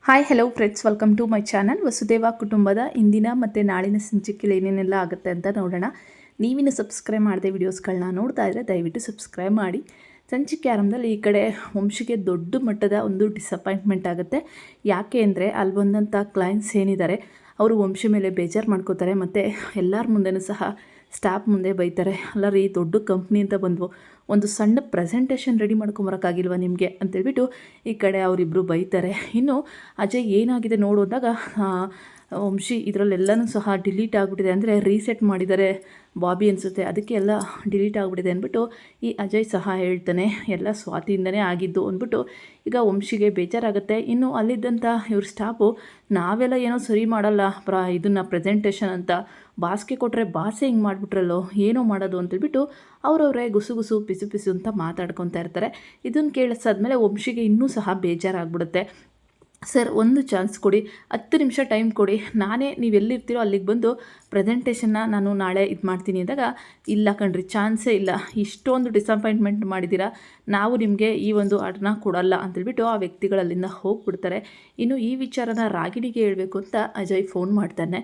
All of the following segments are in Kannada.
Hi hello friends, welcome to my channel Vasudeva ಕುಟುಂಬದ ಇಂದಿನ ಮತ್ತು ನಾಳಿನ ಸಂಚಿಕೆಯಲ್ಲಿ ಏನೇನೆಲ್ಲ ಆಗುತ್ತೆ ಅಂತ ನೋಡೋಣ. ನೀವಿನ್ನು ಸಬ್ಸ್ಕ್ರೈಬ್ ಮಾಡದೆ ವೀಡಿಯೋಸ್ಗಳನ್ನ ನೋಡ್ತಾ ಇದ್ದರೆ ದಯವಿಟ್ಟು ಸಬ್ಸ್ಕ್ರೈಬ್ ಮಾಡಿ. ಸಂಚಿಕೆ ಆರಂಭದಲ್ಲಿ ಈ ಕಡೆ ವಂಶಿಗೆ ದೊಡ್ಡ ಮಟ್ಟದ ಒಂದು ಡಿಸಪಾಯಿಂಟ್ಮೆಂಟ್ ಆಗುತ್ತೆ. ಯಾಕೆ ಅಂದರೆ ಅಲ್ಲಿ ಬಂದಂಥ ಕ್ಲೈಂಟ್ಸ್ ಏನಿದ್ದಾರೆ ಅವರು ವಂಶಿ ಮೇಲೆ ಬೇಜಾರು ಮಾಡ್ಕೋತಾರೆ ಮತ್ತು ಎಲ್ಲರ ಮುಂದೆನೂ ಸಹ ಸ್ಟಾಫ್ ಮುಂದೆ ಬೈತಾರೆ. ಅಲ್ಲ ರೀ, ದೊಡ್ಡ ಕಂಪ್ನಿ ಅಂತ ಬಂದವು, ಒಂದು ಸಣ್ಣ ಪ್ರೆಸೆಂಟೇಷನ್ ರೆಡಿ ಮಾಡ್ಕೊಂಬರೋಕ್ಕಾಗಿಲ್ವ ನಿಮಗೆ ಅಂತೇಳ್ಬಿಟ್ಟು ಈ ಕಡೆ ಅವರಿಬ್ಬರು ಬೈತಾರೆ. ಇನ್ನು ಅಜಯ್ ಏನಾಗಿದೆ ನೋಡು ಅಂದಾಗ ವಂಶಿ ಇದರಲ್ಲೆಲ್ಲನೂ ಸಹ ಡಿಲೀಟ್ ಆಗಿಬಿಟ್ಟಿದೆ, ಅಂದರೆ ರೀಸೆಟ್ ಮಾಡಿದ್ದಾರೆ ಬಾಬಿ ಅನಿಸುತ್ತೆ, ಅದಕ್ಕೆ ಎಲ್ಲ ಡಿಲೀಟ್ ಆಗಿಬಿಟ್ಟಿದೆ ಅಂದ್ಬಿಟ್ಟು ಈ ಅಜಯ್ ಸಹ ಹೇಳ್ತಾನೆ, ಎಲ್ಲ ಸ್ವಾತಿಯಿಂದನೇ ಆಗಿದ್ದು ಅಂದ್ಬಿಟ್ಟು. ಈಗ ವಂಶಿಗೆ ಬೇಜಾರಾಗುತ್ತೆ. ಇನ್ನು ಅಲ್ಲಿದ್ದಂಥ ಇವ್ರ ಸ್ಟಾಫು ನಾವೆಲ್ಲ ಏನೋ ಸರಿ ಮಾಡಲ್ಲ ಇದನ್ನು ಪ್ರೆಸೆಂಟೇಷನ್ ಅಂತ ಬಾಸ್ಗೆ ಕೊಟ್ಟರೆ ಬಾಸೇ ಹಿಂಗೆ ಮಾಡಿಬಿಟ್ರಲ್ಲೋ, ಏನೋ ಮಾಡೋದು ಅಂತೇಳ್ಬಿಟ್ಟು ಅವರವರೇ ಗುಸು ಪಿಸು ಪಿಸು ಅಂತ ಮಾತಾಡ್ಕೊತಾ ಇರ್ತಾರೆ. ಇದನ್ನು ಕೇಳಿಸಾದ್ಮೇಲೆ ವಂಶಿಗೆ ಇನ್ನೂ ಸಹ ಬೇಜಾರಾಗ್ಬಿಡುತ್ತೆ. ಸರ್, ಒಂದು ಚಾನ್ಸ್ ಕೊಡಿ, 10 ನಿಮಿಷ ಟೈಮ್ ಕೊಡಿ, ನಾನೇ ನೀವೆಲ್ಲಿರ್ತೀರೋ ಅಲ್ಲಿಗೆ ಬಂದು ಪ್ರೆಸೆಂಟೇಷನ್ನ ನಾನು ನಾಳೆ ಇದು ಮಾಡ್ತೀನಿ ಅಂದಾಗ, ಇಲ್ಲ ಕಣ್ರಿ, ಚಾನ್ಸೇ ಇಲ್ಲ, ಇಷ್ಟೊಂದು ಡಿಸಪಾಯಿಂಟ್ಮೆಂಟ್ ಮಾಡಿದ್ದೀರಾ, ನಾವು ನಿಮಗೆ ಈ ಒಂದು ಆರ್ಡರ್ನ ಕೊಡಲ್ಲ ಅಂತೇಳ್ಬಿಟ್ಟು ಆ ವ್ಯಕ್ತಿಗಳಲ್ಲಿಂದ ಹೋಗ್ಬಿಡ್ತಾರೆ. ಇನ್ನು ಈ ವಿಚಾರನ ರಾಗಿಣಿಗೆ ಹೇಳಬೇಕು ಅಂತ ಅಜಯ್ ಫೋನ್ ಮಾಡ್ತಾನೆ.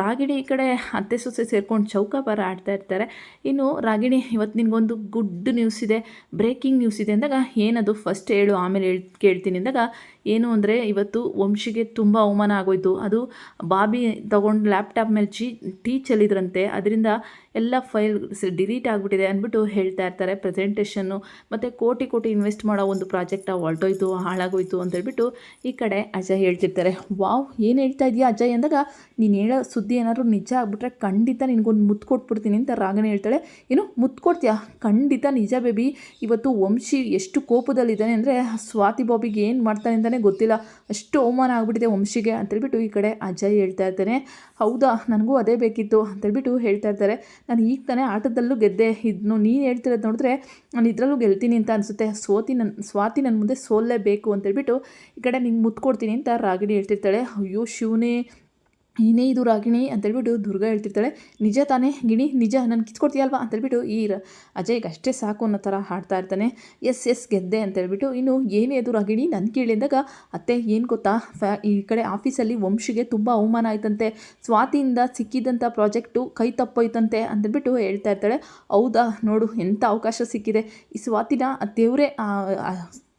ರಾಗಿಣಿ ಈ ಕಡೆ ಅತ್ತೆ ಸೊಸೆ ಸೇರ್ಕೊಂಡು ಚೌಕಾಬಾರ ಆಡ್ತಾ ಇರ್ತಾರೆ. ಇನ್ನು ರಾಗಿಣಿ, ಇವತ್ತು ನಿನಗೊಂದು ಗುಡ್ ನ್ಯೂಸ್ ಇದೆ, ಬ್ರೇಕಿಂಗ್ ನ್ಯೂಸ್ ಇದೆ ಅಂದಾಗ, ಏನದು ಫಸ್ಟ್ ಹೇಳು ಆಮೇಲೆ ಕೇಳ್ತೀನಿ ಅಂದಾಗ, ಏನು ಅಂದರೆ ಇವತ್ತು ವಂಶಿಗೆ ತುಂಬ ಅವಮಾನ ಆಗೋಯ್ತು. ಅದು ಬಾಬಿ ತಗೊಂಡು ಲ್ಯಾಪ್ಟಾಪ್ ಮೇಲೆ ಟೀ ಚೆಲ್ಲಿದ್ರಂತೆ, ಅದರಿಂದ ಎಲ್ಲ ಫೈಲ್ ಡಿಲೀಟ್ ಆಗಿಬಿಟ್ಟಿದೆ ಅಂದ್ಬಿಟ್ಟು ಹೇಳ್ತಾ ಇರ್ತಾರೆ. ಪ್ರೆಸೆಂಟೇಷನ್ನು ಮತ್ತು ಕೋಟಿ ಇನ್ವೆಸ್ಟ್ ಮಾಡೋ ಒಂದು ಪ್ರಾಜೆಕ್ಟ್ ಹೊರಟೋಯ್ತು, ಹಾಳಾಗೋಯ್ತು ಅಂತೇಳ್ಬಿಟ್ಟು ಈ ಕಡೆ ಅಜಯ್ ಹೇಳ್ತಿರ್ತಾರೆ. ವಾವ್, ಏನು ಹೇಳ್ತಾ ಇದೆಯಾ ಅಜಯ್ ಅಂದಾಗ, ನೀನು ಹೇಳೋ ಸುದ್ದಿ ಏನಾದ್ರು ನಿಜ ಆಗಿಬಿಟ್ರೆ ಖಂಡಿತ ನಿನಗೊಂದು ಮುತ್ತು ಕೊಟ್ಬಿಡ್ತೀನಿ ಅಂತ ರಾಗಿಣಿ ಹೇಳ್ತಾಳೆ. ಏನು ಮುತ್ತು ಕೊಡ್ತೀಯಾ? ಖಂಡಿತ ನಿಜ ಬೇಬಿ. ಇವತ್ತು ವಂಶಿ ಎಷ್ಟು ಕೋಪದಲ್ಲಿದ್ದಾನೆ ಅಂದರೆ ಸ್ವಾತಿ ಬಾಬಿಗೆ ಏನು ಮಾಡ್ತಾನೆ ಅಂತಲೇ ಗೊತ್ತಿಲ್ಲ, ಅಷ್ಟು ಅವಮಾನ ಆಗಿಬಿಟ್ಟಿದೆ ವಂಶಿಗೆ ಅಂತೇಳ್ಬಿಟ್ಟು ಈ ಕಡೆ ಅಜಯ್ ಹೇಳ್ತಾ ಇರ್ತಾನೆ. ಹೌದಾ, ನನಗೂ ಅದೇ ಬೇಕಿತ್ತು ಅಂತೇಳ್ಬಿಟ್ಟು ಹೇಳ್ತಾ ಇರ್ತಾರೆ. ನಾನು ಈಗ ತಾನೇ ಆಟದಲ್ಲೂ ಗೆದ್ದೆ, ಇದನ್ನು ನೀನು ಹೇಳ್ತಿರೋದು ನೋಡಿದ್ರೆ ನಾನು ಇದರಲ್ಲೂ ಗೆಲ್ತೀನಿ ಅಂತ ಅನಿಸುತ್ತೆ. ಸ್ವಾತಿ ನನ್ನ ಮುಂದೆ ಸೋಲ್ಲೇಬೇಕು ಅಂತೇಳ್ಬಿಟ್ಟು ಈ ಕಡೆ ನಿಂಗೆ ಮುತ್ತು ಕೊಡ್ತೀನಿ ಅಂತ ರಾಗಿಣಿ ಹೇಳ್ತಿರ್ತಾಳೆ. ಅಯ್ಯೋ ಶಿವನೇ, ಏನೇ ಇದು ರಾಗಿಣಿ ಅಂತೇಳ್ಬಿಟ್ಟು ದುರ್ಗಾ ಹೇಳ್ತಿರ್ತಾಳೆ. ನಿಜ ತಾನೇ ಗಿಣಿ, ನಿಜ ನನ್ನ ಕಿತ್ಕೊಡ್ತೀಯಲ್ವಾ ಅಂತೇಳ್ಬಿಟ್ಟು ಅಜಯ್ಗೆ ಅಷ್ಟೇ ಸಾಕು ಅನ್ನೋ ಥರ ಹಾಡ್ತಾ ಇರ್ತಾನೆ. ಎಸ್ ಗೆದ್ದೆ ಅಂತೇಳ್ಬಿಟ್ಟು. ಇನ್ನು ಏನೇ ಅದು ರಾಗಿಣಿ ನನ್ನ ಕೇಳಿದಾಗ, ಅತ್ತೆ ಏನು ಗೊತ್ತಾ, ಈ ಕಡೆ ಆಫೀಸಲ್ಲಿ ವಂಶಿಗೆ ತುಂಬ ಅವಮಾನ ಆಯ್ತಂತೆ, ಸ್ವಾತಿಯಿಂದ ಸಿಕ್ಕಿದಂಥ ಪ್ರಾಜೆಕ್ಟು ಕೈ ತಪ್ಪೋಯ್ತಂತೆ ಅಂತೇಳ್ಬಿಟ್ಟು ಹೇಳ್ತಾ ಇರ್ತಾಳೆ. ಹೌದಾ, ನೋಡು ಎಂಥ ಅವಕಾಶ ಸಿಕ್ಕಿದೆ, ಈ ಸ್ವಾತಿನ ದೇವರೇ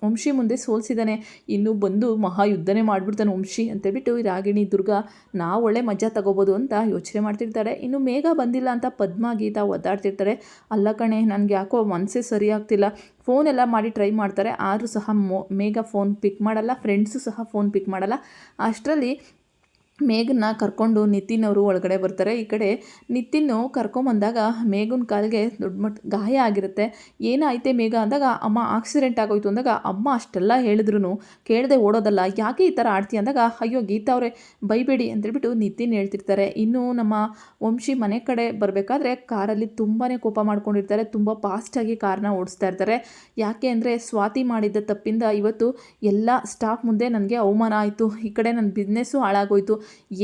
ವಂಶಿ ಮುಂದೆ ಸೋಲಿಸಿದ್ದಾನೆ, ಇನ್ನೂ ಬಂದು ಮಹಾಯುದ್ಧನೇ ಮಾಡಿಬಿಡ್ತಾನೆ ವಂಶಿ ಅಂತೇಳ್ಬಿಟ್ಟು ಈ ರಾಗಿಣಿ ದುರ್ಗಾ ನಾವು ಒಳ್ಳೆ ಮಜಾ ತಗೋಬೋದು ಅಂತ ಯೋಚನೆ ಮಾಡ್ತಿರ್ತಾಳೆ. ಇನ್ನು ಮೇಘ ಬಂದಿಲ್ಲ ಅಂತ ಪದ್ಮ ಗೀತಾ ಒದ್ದಾಡ್ತಿರ್ತಾರೆ. ಅಲ್ಲ ಕಣೆ, ನನಗೆ ಯಾಕೋ ಮನಸ್ಸೇ ಸರಿ ಆಗ್ತಿಲ್ಲ, ಫೋನೆಲ್ಲ ಮಾಡಿ ಟ್ರೈ ಮಾಡ್ತಾರೆ, ಆದರೂ ಸಹ ಮೇಘ ಫೋನ್ ಪಿಕ್ ಮಾಡಲ್ಲ, ಫ್ರೆಂಡ್ಸು ಸಹ ಫೋನ್ ಪಿಕ್ ಮಾಡಲ್ಲ. ಅಷ್ಟರಲ್ಲಿ ಮೇಘನ್ನ ಕರ್ಕೊಂಡು ನಿತಿನ್ ಅವರು ಒಳಗಡೆ ಬರ್ತಾರೆ. ಈ ಕಡೆ ನಿತಿನ್ನು ಕರ್ಕೊಂಬಂದಾಗ ಮೇಘನ ಕಾಲಿಗೆ ದೊಡ್ಡ ಗಾಯ ಆಗಿರುತ್ತೆ. ಏನಾಯ್ತೆ ಮೇಘ ಅಂದಾಗ, ಅಮ್ಮ ಆಕ್ಸಿಡೆಂಟ್ ಆಗೋಯ್ತು ಅಂದಾಗ, ಅಮ್ಮ ಅಷ್ಟೆಲ್ಲ ಹೇಳಿದ್ರು ಕೇಳದೆ ಓಡೋದಲ್ಲ, ಯಾಕೆ ಈ ಥರ ಆಡ್ತೀಯ ಅಂದಾಗ, ಅಯ್ಯೋ ಗೀತಾ ಅವರೇ ಬೈಬೇಡಿ ಅಂತೇಳ್ಬಿಟ್ಟು ನಿತಿನ್ ಹೇಳ್ತಿರ್ತಾರೆ. ಇನ್ನು ನಮ್ಮ ವಂಶಿ ಮನೆ ಕಡೆ ಬರಬೇಕಾದ್ರೆ ಕಾರಲ್ಲಿ ತುಂಬಾ ಕೋಪ ಮಾಡ್ಕೊಂಡಿರ್ತಾರೆ, ತುಂಬ ಫಾಸ್ಟಾಗಿ ಕಾರನ್ನ ಓಡಿಸ್ತಾ ಇರ್ತಾರೆ. ಯಾಕೆ ಅಂದರೆ ಸ್ವಾತಿ ಮಾಡಿದ್ದ ತಪ್ಪಿಂದ ಇವತ್ತು ಎಲ್ಲ ಸ್ಟಾಫ್ ಮುಂದೆ ನನಗೆ ಅವಮಾನ ಆಯಿತು, ಈ ಕಡೆ ನನ್ನ ಬಿಸ್ನೆಸ್ಸು ಹಾಳಾಗೋಯ್ತು,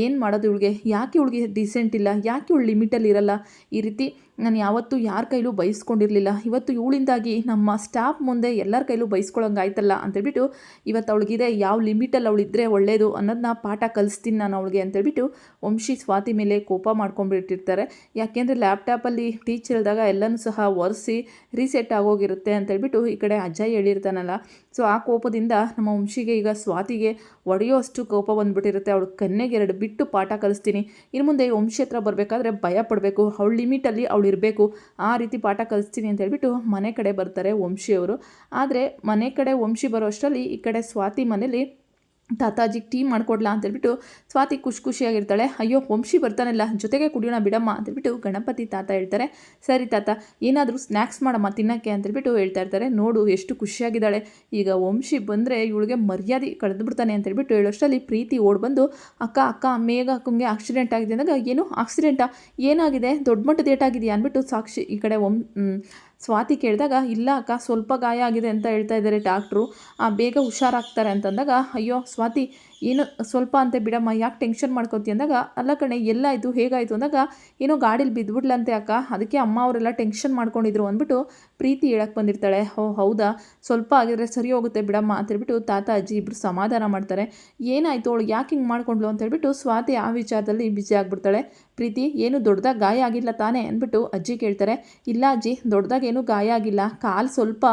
ಏನು ಮಾಡೋದು ಇವಳಿಗೆ, ಯಾಕೆ ಇವಳಿಗೆ ಡೀಸೆಂಟ್ ಇಲ್ಲ, ಯಾಕೆ ಇವಳು ಲಿಮಿಟಲ್ಲಿ ಇರಲ್ಲ, ಈ ರೀತಿ ನಾನು ಯಾವತ್ತೂ ಯಾರ ಕೈಲೂ ಬೈಸ್ಕೊಂಡಿರಲಿಲ್ಲ, ಇವತ್ತು ಇವಳಿಂದಾಗಿ ನಮ್ಮ ಸ್ಟಾಫ್ ಮುಂದೆ ಎಲ್ಲರ ಕೈಲೂ ಬೈಸ್ಕೊಳ್ಳೋಂಗೆ ಆಯ್ತಲ್ಲ ಅಂತೇಳ್ಬಿಟ್ಟು ಇವತ್ತು ಅವಳಿಗಿದೆ, ಯಾವ ಲಿಮಿಟಲ್ಲಿ ಅವಳಿದ್ರೆ ಒಳ್ಳೆಯದು ಅನ್ನೋದನ್ನ ಪಾಠ ಕಲಿಸ್ತೀನಿ ನಾನು ಅವಳಿಗೆ ಅಂತೇಳ್ಬಿಟ್ಟು ವಂಶಿ ಸ್ವಾತಿ ಮೇಲೆ ಕೋಪ ಮಾಡ್ಕೊಂಡ್ಬಿಟ್ಟಿರ್ತಾರೆ. ಯಾಕೆಂದರೆ ಲ್ಯಾಪ್ಟಾಪಲ್ಲಿ ಟೀಚ್ ಹೇಳಿದಾಗ ಎಲ್ಲನೂ ಸಹ ಒರೆಸಿ ರೀಸೆಟ್ ಆಗೋಗಿರುತ್ತೆ ಅಂತೇಳ್ಬಿಟ್ಟು ಈ ಕಡೆ ಅಜಯ್ ಹೇಳಿರ್ತಾನಲ್ಲ. ಸೊ ಆ ಕೋಪದಿಂದ ನಮ್ಮ ವಂಶಿಗೆ ಈಗ ಸ್ವಾತಿಗೆ ಒಡೆಯೋ ಅಷ್ಟು ಕೋಪ ಬಂದುಬಿಟ್ಟಿರುತ್ತೆ. ಅವಳು ಕನ್ನೆಗೆ 2 ಬಿಟ್ಟು ಪಾಠ ಕಲಿಸ್ತೀನಿ, ಇನ್ನು ಮುಂದೆ ವಂಶಿ ಹತ್ರ ಬರಬೇಕಾದ್ರೆ ಭಯ ಪಡಬೇಕು, ಅವಳ ಲಿಮಿಟಲ್ಲಿ ಅವಳು ಇರಬೇಕು, ಆ ರೀತಿ ಪಾಠ ಕಲಿಸ್ತೀನಿ ಅಂತ ಹೇಳ್ಬಿಟ್ಟು ಮನೆ ಕಡೆ ಬರ್ತಾರೆ ವಂಶಿಯವರು. ಆದರೆ ಮನೆ ಕಡೆ ವಂಶಿ ಬರೋ ಅಷ್ಟರಲ್ಲಿ ಈ ಕಡೆ ಸ್ವಾತಿ ಮನೇಲಿ ತಾತಾಜಿಗೆ ಟೀ ಮಾಡಿಕೊಡ್ಲಾ ಅಂತೇಳ್ಬಿಟ್ಟು ಸ್ವಾತಿ ಖುಷಿಯಾಗಿರ್ತಾಳೆ. ಅಯ್ಯೋ ವಂಶಿ ಬರ್ತಾನಲ್ಲ, ಜೊತೆಗೆ ಕುಡಿಯೋಣ ಬಿಡಮ್ಮ ಅಂತೇಳ್ಬಿಟ್ಟು ಗಣಪತಿ ತಾತ ಹೇಳ್ತಾರೆ. ಸರಿ ತಾತ, ಏನಾದರೂ ಸ್ನ್ಯಾಕ್ಸ್ ಮಾಡಮ್ಮ ತಿನ್ನೋಕ್ಕೆ ಅಂತೇಳ್ಬಿಟ್ಟು ಹೇಳ್ತಾ ಇರ್ತಾರೆ. ನೋಡು ಎಷ್ಟು ಖುಷಿಯಾಗಿದ್ದಾಳೆ, ಈಗ ವಂಶಿ ಬಂದರೆ ಇವಳಿಗೆ ಮರ್ಯಾದೆ ಕಳೆದು ಬಿಡ್ತಾನೆ ಅಂತೇಳ್ಬಿಟ್ಟು ಹೇಳೋಷ್ಟರಲ್ಲಿ ಪ್ರೀತಿ ಓಡ್ಬಂದು, ಅಕ್ಕ ಮೇಘ ಅಕ್ಕಂಗೆ ಆಕ್ಸಿಡೆಂಟ್ ಆಗಿದೆ ಅಂದಾಗ, ಏನು ಆಕ್ಸಿಡೆಂಟಾ, ಏನಾಗಿದೆ, ದೊಡ್ಡ ಮಟ್ಟದ ಏಟಾಗಿದೆಯಾ ಅಂದ್ಬಿಟ್ಟು ಸಾಕ್ಷಿ ಈ ಕಡೆ ಸ್ವಾತಿ ಕೇಳಿದಾಗ, ಇಲ್ಲ ಅಕ್ಕ, ಸ್ವಲ್ಪ ಗಾಯ ಆಗಿದೆ ಅಂತ ಹೇಳ್ತಾ ಇದ್ದಾರೆ ಡಾಕ್ಟ್ರು, ಬೇಗ ಹುಷಾರಾಗ್ತಾರೆ ಅಂತಂದಾಗ, ಅಯ್ಯೋ ಸ್ವಾತಿ ಏನು ಸ್ವಲ್ಪ ಅಂತೆ ಬಿಡಮ್ಮ, ಯಾಕೆ ಟೆನ್ಷನ್ ಮಾಡ್ಕೊತಿ ಅಂದಾಗ, ಅಲ್ಲ ಕಣೆ ಎಲ್ಲಾಯಿತು ಹೇಗಾಯಿತು ಅಂದಾಗ, ಏನೋ ಗಾಡೀಲಿ ಬಿದ್ದುಬಿಡ್ಲಂತೆ ಅಕ್ಕ, ಅದಕ್ಕೆ ಅಮ್ಮ ಅವರೆಲ್ಲ ಟೆನ್ಷನ್ ಮಾಡ್ಕೊಂಡಿದ್ರು ಅಂದ್ಬಿಟ್ಟು ಪ್ರೀತಿ ಹೇಳಕ್ಕೆ ಬಂದಿರ್ತಾಳೆ. ಓ ಹೌದಾ, ಸ್ವಲ್ಪ ಆಗಿದ್ರೆ ಸರಿ ಹೋಗುತ್ತೆ ಬಿಡಮ್ಮ ಅಂತೇಳ್ಬಿಟ್ಟು ತಾತ ಅಜ್ಜಿ ಇಬ್ಬರು ಸಮಾಧಾನ ಮಾಡ್ತಾರೆ. ಏನಾಯಿತು ಅವಳು ಯಾಕೆ ಹಿಂಗೆ ಮಾಡ್ಕೊಂಡ್ಲು ಅಂತೇಳ್ಬಿಟ್ಟು ಸ್ವಾತಿ ಆ ವಿಚಾರದಲ್ಲಿ ಬ್ಯುಸಿ ಆಗಿಬಿಡ್ತಾಳೆ. ಪ್ರೀತಿ ಏನು ದೊಡ್ಡದಾಗಿ ಗಾಯ ಆಗಿಲ್ಲ ತಾನೇ ಅಂದ್ಬಿಟ್ಟು ಅಜ್ಜಿ ಕೇಳ್ತಾರೆ. ಇಲ್ಲ ಅಜ್ಜಿ, ದೊಡ್ಡದಾಗೇನು ಗಾಯ ಆಗಿಲ್ಲ, ಕಾಲು ಸ್ವಲ್ಪ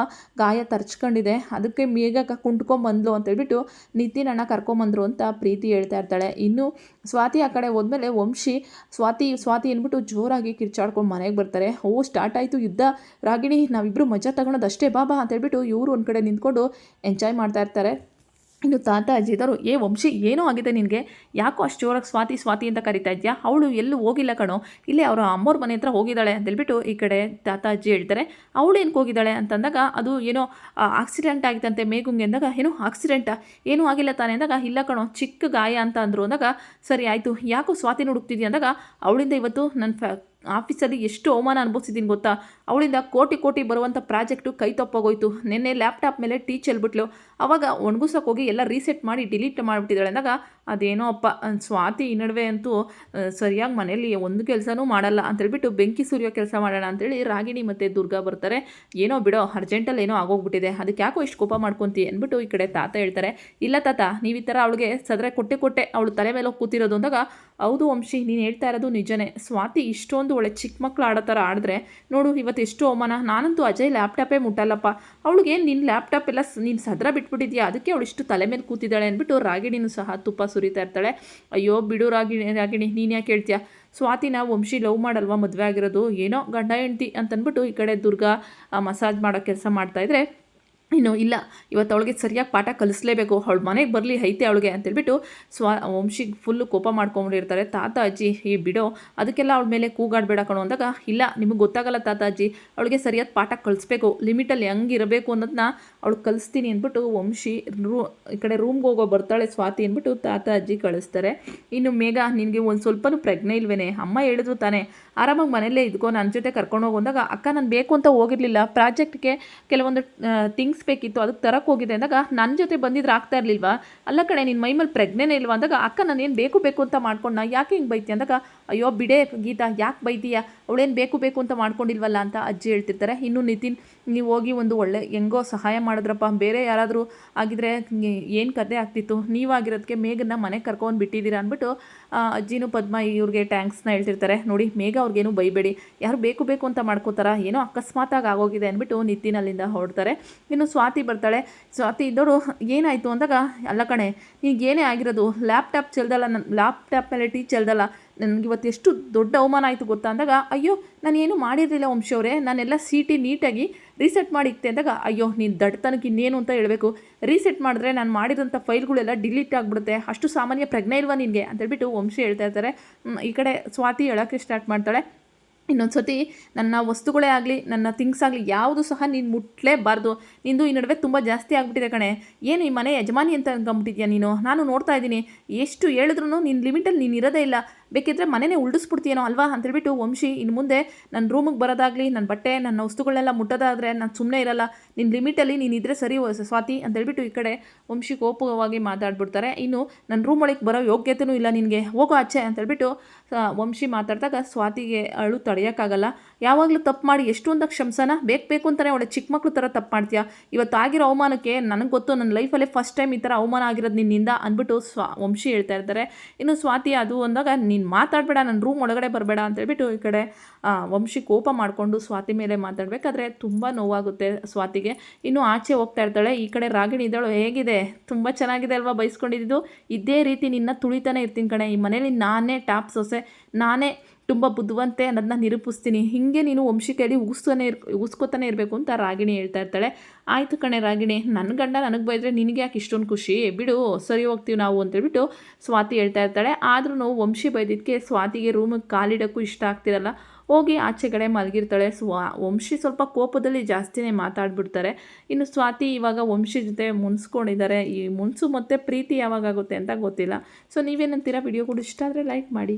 ಗಾಯ ತರ್ಚ್ಕೊಂಡಿದೆ, ಅದಕ್ಕೆ ಮೇಘ ಕುಂಟ್ಕೊಂಬಂದ್ಲು ಅಂತೇಳ್ಬಿಟ್ಟು ನಿತಿನ್ ಅಣ್ಣ ಕರ್ಕೊಂಬಂದ್ರು ಅಂತ ಪ್ರೀತಿ ಹೇಳ್ತಾ ಇರ್ತಾಳೆ. ಇನ್ನು ಸ್ವಾತಿ ಆ ಕಡೆ ಹೋದ್ಮೇಲೆ ವಂಶಿ ಸ್ವಾತಿ ಅಂದ್ಬಿಟ್ಟು ಜೋರಾಗಿ ಕಿರ್ಚಾಡ್ಕೊಂಡು ಮನೆಗೆ ಬರ್ತಾರೆ. ಸ್ಟಾರ್ಟ್ ಆಯಿತು ಯುದ್ಧ, ರಾಗಿಣಿ ನಾವಿಬ್ಬರು ಮಜಾ ತಗೊಳೋದು ಅಷ್ಟೇ ಬಾಬಾ ಅಂತೇಳ್ಬಿಟ್ಟು ಇವರು ಒಂದು ಕಡೆ ನಿಂತ್ಕೊಂಡು ಎಂಜಾಯ್ ಮಾಡ್ತಾ ಇರ್ತಾರೆ. ಇನ್ನು ತಾತ ಅಜ್ಜಿ ಇದ್ದವರು, ವಂಶಿ ಏನೋ ಆಗಿದೆ ನಿನಗೆ, ಯಾಕೋ ಅಷ್ಟು ಜೋರಾಗಿ ಸ್ವಾತಿ ಅಂತ ಕರಿತಾ ಇದೆಯಾ, ಅವಳು ಎಲ್ಲೂ ಹೋಗಿಲ್ಲ ಕಣೋ, ಇಲ್ಲೇ ಅವರ ಅಮ್ಮವ್ರ ಮನೆ ಹತ್ರ ಹೋಗಿದ್ದಾಳೆ ಅಂತೇಳ್ಬಿಟ್ಟು ಈ ಕಡೆ ತಾತ ಅಜ್ಜಿ ಹೇಳ್ತಾರೆ. ಅವಳು ಏನಕ್ಕೆ ಹೋಗಿದ್ದಾಳೆ ಅಂತಂದಾಗ ಅದು ಏನೋ ಆಕ್ಸಿಡೆಂಟ್ ಆಗಿತ್ತಂತೆ ಮೇಗುಂಗೆ ಅಂದಾಗ, ಏನೋ ಆಕ್ಸಿಡೆಂಟಾ, ಏನೂ ಆಗಿಲ್ಲ ತಾನೇ ಅಂದಾಗ, ಇಲ್ಲ ಕಣೋ ಚಿಕ್ಕ ಗಾಯ ಅಂತ ಅಂದರು ಅಂದಾಗ, ಸರಿ ಆಯಿತು ಯಾಕೋ ಸ್ವಾತಿನ ಹುಡುಕ್ತಿದ್ಯಾ ಅಂದಾಗ, ಅವಳಿಂದ ಇವತ್ತು ನನ್ನ ಆಫೀಸಲ್ಲಿ ಎಷ್ಟು ಅವಮಾನ ಅನುಭವಿಸಿದ್ದೀನಿ ಗೊತ್ತಾ, ಅವಳಿಂದ ಕೋಟಿ ಬರುವಂಥ ಪ್ರಾಜೆಕ್ಟು ಕೈ ತಪ್ಪೋಗೋಯ್ತು, ನಿನ್ನೆ ಲ್ಯಾಪ್ಟಾಪ್ ಮೇಲೆ ಟೀ ಚೆಲ್ಬಿಟ್ಲು, ಅವಾಗ ಒಣಗಿಸೋಕೆ ಹೋಗಿ ಎಲ್ಲ ರೀಸೆಟ್ ಮಾಡಿ ಡಿಲೀಟ್ ಮಾಡಿಬಿಟ್ಟಿದ್ದಾಳೆ ಅಂದಾಗ, ಅದೇನೋ ಅಪ್ಪ ಸ್ವಾತಿ ಈ ನಡುವೆ ಅಂತೂ ಸರಿಯಾಗಿ ಮನೆಯಲ್ಲಿ ಒಂದು ಕೆಲಸನೂ ಮಾಡಲ್ಲ ಅಂತೇಳ್ಬಿಟ್ಟು ಬೆಂಕಿ ಸುರಿಯೋ ಕೆಲಸ ಮಾಡೋಣ ಅಂತೇಳಿ ರಾಗಿಣಿ ಮತ್ತು ದುರ್ಗಾ ಬರ್ತಾರೆ. ಏನೋ ಬಿಡೋ ಅರ್ಜೆಂಟಲ್ಲಿ ಏನೋ ಆಗೋಗ್ಬಿಟ್ಟಿದೆ, ಅದಕ್ಕೆ ಯಾಕೋ ಇಷ್ಟು ಕೋಪ ಮಾಡ್ಕೊತೀವಿ ಅಂದ್ಬಿಟ್ಟು ಈ ಕಡೆ ತಾತ ಹೇಳ್ತಾರೆ. ಇಲ್ಲ ತಾತ, ನೀವು ಈ ಥರ ಅವಳಿಗೆ ಸದ್ರೆ ಕೊಟ್ಟೆ ಅವಳು ತಲೆ ಮೇಲೆ ಹೋಗಿ ಕೂತಿರೋದು ಅಂದಾಗ, ಹೌದು ವಂಶಿ ನೀನು ಹೇಳ್ತಾ ಇರೋದು ನಿಜನೇ, ಸ್ವಾತಿ ಇಷ್ಟೊಂದು ಒಳ್ಳೆ ಚಿಕ್ಕ ಮಕ್ಕಳು ಆಡೋ ಥರ ಆಡಿದ್ರೆ ನೋಡು ಇವತ್ತು ಎಷ್ಟು ಅವಮಾನ, ನಾನಂತೂ ಅಜಯ್ ಲ್ಯಾಪ್ಟಾಪೇ ಮುಟ್ಟಲ್ಲಪ್ಪ, ಅವಳಿಗೆ ನಿನ್ನ ಲ್ಯಾಪ್ಟಾಪ್ ಎಲ್ಲ ನೀನು ಸದ್ರ ಬಿಟ್ಬಿಟ್ಟಿದ್ಯಾ, ಅದಕ್ಕೆ ಅವಳು ಇಷ್ಟು ತಲೆ ಮೇಲೆ ಕೂತಿದ್ದಾಳೆ ಅಂದ್ಬಿಟ್ಟು ರಾಗಿಣಿನೂ ಸಹ ತುಪ್ಪ ಸುರಿತಾ ಇರ್ತಾಳೆ. ಅಯ್ಯೋ ಬಿಡು ರಾಗಿಣಿ ನೀನು ಯಾಕೆ ಹೇಳ್ತೀಯಾ, ಸ್ವಾತಿನ ವಂಶಿ ಲವ್ ಮಾಡಲ್ವಾ ಮದುವೆ ಆಗಿರೋದು, ಏನೋ ಗಂಡ ಹೆಂಡ್ತಿ ಅಂತಂದ್ಬಿಟ್ಟು ಈ ಕಡೆ ದುರ್ಗಾ ಮಸಾಜ್ ಮಾಡೋ ಕೆಲಸ ಮಾಡ್ತಾಯಿದ್ರೆ, ಇನ್ನು ಇಲ್ಲ ಇವತ್ತು ಅವಳಿಗೆ ಸರಿಯಾಗಿ ಪಾಠ ಕಲಿಸ್ಲೇಬೇಕು, ಅವಳು ಮನೆಗೆ ಬರಲಿ ಐತೆ ಅವಳಿಗೆ ಅಂತೇಳ್ಬಿಟ್ಟು ವಂಶಿಗೆ ಫುಲ್ಲು ಕೋಪ ಮಾಡ್ಕೊಂಡಿರ್ತಾರೆ. ತಾತ ಅಜ್ಜಿ ಈ ಬಿಡೋ ಅದಕ್ಕೆಲ್ಲ ಅವಳ ಮೇಲೆ ಕೂಗಾಡಬೇಡ ಕಣೋ ಅಂದಾಗ, ಇಲ್ಲ ನಿಮಗೆ ಗೊತ್ತಾಗಲ್ಲ ತಾತ ಅಜ್ಜಿ, ಅವಳಿಗೆ ಸರಿಯಾದ ಪಾಠ ಕಲಿಸ್ಬೇಕು, ಲಿಮಿಟಲ್ಲಿ ಹೆಂಗಿರಬೇಕು ಅನ್ನೋದನ್ನ ಅವಳು ಕಲಿಸ್ತೀನಿ ಅಂದ್ಬಿಟ್ಟು ವಂಶಿ ಈ ಕಡೆ ರೂಮ್ಗೆ ಹೋಗೋ ಬರ್ತಾಳೆ ಸ್ವಾತಿ ಅಂದ್ಬಿಟ್ಟು ತಾತ ಅಜ್ಜಿ ಕಳಿಸ್ತಾರೆ. ಇನ್ನು ಮೇಘ ನಿನಗೆ ಒಂದು ಸ್ವಲ್ಪನೂ ಪ್ರಜ್ಞೆ ಇಲ್ವೇನೆ, ಅಮ್ಮ ಹೇಳಿದ್ರು ತಾನೇ ಆರಾಮಾಗಿ ಮನೆಯಲ್ಲೇ ಇದ್ಕೋ, ನನ್ನ ಜೊತೆ ಕರ್ಕೊಂಡು ಹೋಗೋದಾಗ, ಅಕ್ಕ ನಾನು ಬೇಕು ಅಂತ ಹೋಗಿರಲಿಲ್ಲ, ಪ್ರಾಜೆಕ್ಟ್ಗೆ ಕೆಲವೊಂದು ಥಿಂಗ್ಸ್ ಬೇಕಿತ್ತು ಅದಕ್ಕೆ ತರಕ್ಕೆ ಹೋಗಿದೆ ಅಂದಾಗ, ನನ್ನ ಜೊತೆ ಬಂದಿದ್ರೆ ಆಗ್ತಾ ಇರಲಿಲ್ವಾ, ಅಲ್ಲ ಕಡೆ ನಿನ್ನ ಮೈಮೇಲೆ ಪ್ರಜ್ಞೆನೇ ಇಲ್ವಾ ಅಂದಾಗ, ಅಕ್ಕ ನಾನೇನು ಬೇಕು ಅಂತ ಮಾಡ್ಕೊಂಡ, ಯಾಕೆ ಹಿಂಗೆ ಬೈತಿ ಅಂದಾಗ, ಅಯ್ಯೋ ಬಿಡೇ ಗೀತಾ ಯಾಕೆ ಬೈತೀಯ, ಅವಳೇನು ಬೇಕು ಅಂತ ಮಾಡ್ಕೊಂಡಿಲ್ವಲ್ಲ ಅಂತ ಅಜ್ಜಿ ಹೇಳ್ತಿರ್ತಾರೆ. ಇನ್ನು ನಿತಿನ್ ನೀವು ಹೋಗಿ ಒಂದು ಒಳ್ಳೆ ಹೆಂಗೋ ಸಹಾಯ ಮಾಡಿದ್ರಪ್ಪ, ಬೇರೆ ಯಾರಾದರೂ ಆಗಿದ್ರೆ ಏನು ಕತೆ ಆಗ್ತಿತ್ತು, ನೀವಾಗಿರೋದಕ್ಕೆ ಮೇಘನ್ನ ಮನೆಗೆ ಕರ್ಕೊಂಡು ಬಿಟ್ಟಿದ್ದೀರಾ ಅಂದ್ಬಿಟ್ಟು ಅಜ್ಜಿನೂ ಪದ್ಮ ಇವ್ರಿಗೆ ಟ್ಯಾಂಕ್ಸ್ನ ಹೇಳ್ತಿರ್ತಾರೆ. ನೋಡಿ ಮೇಘ ಅವ್ರಿಗೇನು ಬೈಬೇಡಿ, ಯಾರು ಬೇಕು ಅಂತ ಮಾಡ್ಕೋತಾರ, ಏನೋ ಅಕಸ್ಮಾತಾಗಿ ಆಗೋಗಿದೆ ಅಂದ್ಬಿಟ್ಟು ನಿತಿನ್ ಅಲ್ಲಿಂದ ಹೊರಡ್ತಾರೆ. ಇನ್ನು ಸ್ವಾತಿ ಬರ್ತಾಳೆ. ಸ್ವಾತಿ ಇದ್ದೋಡು ಏನಾಯಿತು ಅಂದಾಗ, ಅಲ್ಲ ಕಣೆ ಏನೇ ಆಗಿರೋದು, ಲ್ಯಾಪ್ಟಾಪ್ ಚೆಲ್ದಲ್ಲ, ನನ್ನ ಲ್ಯಾಪ್ಟಾಪ್ ಮೇಲೆ ಟೀ ಚೆಲ್ದಲ್ಲ, ನನಗೆ ಇವತ್ತು ಎಷ್ಟು ದೊಡ್ಡ ಅವಮಾನ ಆಯಿತು ಗೊತ್ತಾ ಅಂದಾಗ, ಅಯ್ಯೋ ನಾನೇನು ಮಾಡಿರಲಿಲ್ಲ ವಂಶವ್ರೆ, ನಾನೆಲ್ಲ CT ನೀಟಾಗಿ ರೀಸೆಟ್ ಮಾಡಿಕ್ತೆ ಅಂದಾಗ, ಅಯ್ಯೋ ನೀನು ದಡ್ತನಕ್ಕೆ ಇನ್ನೇನು ಅಂತ ಹೇಳಬೇಕು, ರೀಸೆಟ್ ಮಾಡಿದ್ರೆ ನಾನು ಮಾಡಿರೋಂಥ ಫೈಲ್ಗಳೆಲ್ಲ ಡಿಲೀಟ್ ಆಗಿಬಿಡುತ್ತೆ, ಅಷ್ಟು ಸಾಮಾನ್ಯ ಪ್ರಜ್ಞೆ ಇಲ್ವಾ ನಿನಗೆ ಅಂತೇಳ್ಬಿಟ್ಟು ವಂಶಿ ಹೇಳ್ತಾ ಇರ್ತಾರೆ. ಈ ಕಡೆ ಸ್ವಾತಿ ಹೇಳೋಕ್ಕೆ ಸ್ಟಾರ್ಟ್ ಮಾಡ್ತಾಳೆ. ಇನ್ನೊಂದು ಸತಿ ನನ್ನ ವಸ್ತುಗಳೇ ಆಗಲಿ ನನ್ನ ಥಿಂಗ್ಸ್ ಆಗಲಿ ಯಾವುದು ಸಹ ನೀನು ಮುಟ್ಲೇಬಾರ್ದು, ನಿಂದು ಈ ನಡುವೆ ತುಂಬ ಜಾಸ್ತಿ ಆಗಿಬಿಟ್ಟಿದೆ ಕಣೆ, ಏನು ಈ ಮನೆ ಯಜಮಾನಿ ಅಂತ ಅಂದ್ಕೊಂಬಿಟ್ಟಿದ್ಯಾ ನೀನು, ನಾನು ನೋಡ್ತಾ ಇದ್ದೀನಿ, ಎಷ್ಟು ಹೇಳಿದ್ರು ನಿನ್ನ ಲಿಮಿಟಲ್ಲಿ ನೀನು ಇರೋದೇ ಇಲ್ಲ, ಬೇಕಿದ್ರೆ ಮನೆಯೇ ಉಳಿಸ್ಬಿಡ್ತೀಯೇನೋ ಅಲ್ವಾ ಅಂತೇಳ್ಬಿಟ್ಟು ವಂಶಿ ಇನ್ನು ಮುಂದೆ ನನ್ನ ರೂಮಿಗೆ ಬರೋದಾಗಲಿ ನನ್ನ ಬಟ್ಟೆ ನನ್ನ ವಸ್ತುಗಳನ್ನೆಲ್ಲ ಮುಟ್ಟೋದಾದರೆ ನಾನು ಸುಮ್ಮನೆ ಇರಲ್ಲ, ನಿನ್ನ ಲಿಮಿಟಲ್ಲಿ ನೀನು ಇದ್ದರೆ ಸರಿ ಸ್ವಾತಿ ಅಂತೇಳ್ಬಿಟ್ಟು ಈ ಕಡೆ ವಂಶಿ ಕೋಪವಾಗಿ ಮಾತಾಡ್ಬಿಡ್ತಾರೆ. ಇನ್ನು ನನ್ನ ರೂಮ್ ಒಳಗೆ ಬರೋ ಯೋಗ್ಯತೆಯೂ ಇಲ್ಲ ನಿನಗೆ, ಹೋಗೋ ಆಚೆ ಅಂತೇಳ್ಬಿಟ್ಟು ವಂಶಿ ಮಾತಾಡಿದಾಗ ಸ್ವಾತಿಗೆ ಅಳು ತಡೆಯೋಕ್ಕಾಗಲ್ಲ. ಯಾವಾಗಲೂ ತಪ್ಪು ಮಾಡಿ ಎಷ್ಟೊಂದು ಕ್ಷಮಿಸೋಣ, ಬೇಕು ಅಂತಲೇ ಒಳ್ಳೆ ಚಿಕ್ಕ ಮಕ್ಳು ಥರ ತಪ್ಪು ಮಾಡ್ತೀಯಾ, ಇವತ್ತು ಆಗಿರೋ ಅವಮಾನಕ್ಕೆ ನನಗೆ ಗೊತ್ತು, ನನ್ನ ಲೈಫಲ್ಲೇ ಫಸ್ಟ್ ಟೈಮ್ ಈ ಥರ ಅವಮಾನ ಆಗಿರೋದು ನಿನ್ನಿಂದ ಅಂದ್ಬಿಟ್ಟು ವಂಶಿ ಹೇಳ್ತಾ ಇರ್ತಾರೆ. ಇನ್ನು ಸ್ವಾತಿ ಅದು ಅಂದಾಗ, ನೀನು ಮಾತಾಡಬೇಡ, ನನ್ನ ರೂಮ್ ಒಳಗಡೆ ಬರಬೇಡ ಅಂತೇಳ್ಬಿಟ್ಟು ಈ ಕಡೆ ವಂಶಿ ಕೋಪ ಮಾಡಿಕೊಂಡು ಸ್ವಾತಿ ಮೇಲೆ ಮಾತಾಡಬೇಕಾದ್ರೆ ತುಂಬ ನೋವಾಗುತ್ತೆ ಸ್ವಾತಿಗೆ. ಇನ್ನು ಆಚೆ ಹೋಗ್ತಾ ಇರ್ತಾಳೆ. ಈ ಕಡೆ ರಾಗಿಣಿ ಇದ್ದಾಳು, ಹೇಗಿದೆ ತುಂಬ ಚೆನ್ನಾಗಿದೆ ಅಲ್ವಾ ಬಯಸ್ಕೊಂಡಿದ್ದು, ಇದೇ ರೀತಿ ನಿನ್ನ ತುಳಿತಾನೆ ಇರ್ತೀನಿ ಕಣೆ, ಈ ಮನೇಲಿ ನಾನೇ ಟಾಪ್ ಸೊಸೆ, ನಾನೇ ತುಂಬ ಬುದ್ಧಿವಂತೆ ಅನ್ನೋದನ್ನ ನಿರೂಪಿಸ್ತೀನಿ, ಹೀಗೆ ನೀನು ವಂಶಿ ಕೈಲಿ ಉಗಿಸ್ಕೊತಾನೆ ಇರಬೇಕು ಅಂತ ರಾಗಿಣಿ ಹೇಳ್ತಾ ಇರ್ತಾಳೆ. ಆಯಿತು ಕಣೆ ರಾಗಿಣಿ, ನನ್ನ ಗಂಡ ನನಗೆ ಬೈದರೆ ನಿನಗೆ ಯಾಕೆ ಇಷ್ಟೊಂದು ಖುಷಿ, ಬಿಡು ಸರಿ ಹೋಗ್ತೀವಿ ನಾವು ಅಂತೇಳ್ಬಿಟ್ಟು ಸ್ವಾತಿ ಹೇಳ್ತಾ ಇರ್ತಾಳೆ. ಆದ್ರೂ ವಂಶಿ ಬೈದಿದ್ದಕ್ಕೆ ಸ್ವಾತಿಗೆ ರೂಮಿಗೆ ಕಾಲಿಡೋಕ್ಕೂ ಇಷ್ಟ ಆಗ್ತಿರಲ್ಲ, ಹೋಗಿ ಆಚೆ ಕಡೆ ಮಲಗಿರ್ತಾಳೆ. ವಂಶಿ ಸ್ವಲ್ಪ ಕೋಪದಲ್ಲಿ ಜಾಸ್ತಿನೇ ಮಾತಾಡ್ಬಿಡ್ತಾರೆ. ಇನ್ನು ಸ್ವಾತಿ ಇವಾಗ ವಂಶಿ ಜೊತೆ ಮುನ್ಸ್ಕೊಂಡಿದ್ದಾರೆ. ಈ ಮುನ್ಸು ಮತ್ತು ಪ್ರೀತಿ ಯಾವಾಗುತ್ತೆ ಅಂತ ಗೊತ್ತಿಲ್ಲ. ಸೊ ನೀವೇನಂತೀರಾ? ವಿಡಿಯೋ ಕೂಡ ಇಷ್ಟ ಆದರೆ ಲೈಕ್ ಮಾಡಿ.